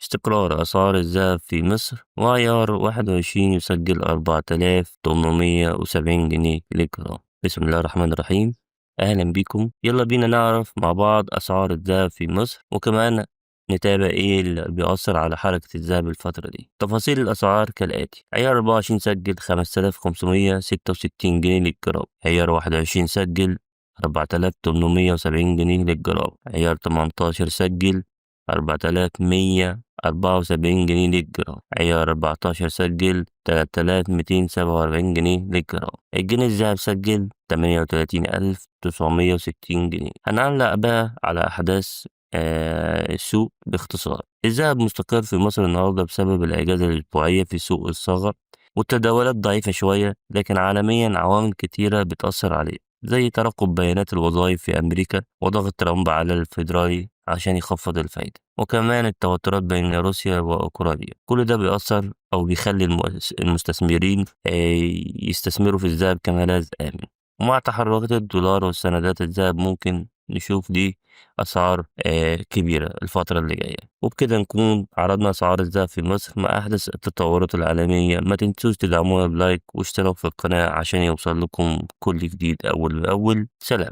استقرار أسعار الذهب في مصر، وعيار 21 يسجل 4870 جنيه للجرام. بسم الله الرحمن الرحيم. أهلا بيكم، يلا بينا نعرف مع بعض أسعار الذهب في مصر، وكمان نتابع إيه اللي بيأثر على حركة الذهب الفترة دي. تفاصيل الأسعار كالآتي: عيار 24 سجل 5566 جنيه للجرام. عيار 21 سجل 4870 جنيه للجرام. عيار 18 سجل 4174 جنيه للجرام. عيار 14 سجل 3247 جنيه للجرام. الجنيه الذهب سجل 38960 جنيه. هنعلق بقى على أحداث السوق باختصار. الذهب مستقر في مصر النهاردة بسبب الإجازة الأسبوعية في سوق الصغر، والتداولات ضعيفة شوية، لكن عالميا عوامل كتيرة بتأثر عليه، زي ترقب بيانات الوظائف في أمريكا وضغط ترامب على الفيدرالي عشان يخفض الفايدة، وكمان التوترات بين روسيا وأوكرانيا. كل ده بيأثر أو بيخلي المستثمرين يستثمروا في الذهب كملاذ آمن. ومع تحركات الدولار والسندات، الذهب ممكن نشوف دي أسعار كبيرة الفترة اللي جاية. وبكده نكون عرضنا أسعار الذهب في مصر مع أحدث التطورات العالمية. ما تنسوش تدعمونا بلايك واشتراك في القناة عشان يوصل لكم كل جديد أول بأول. سلام.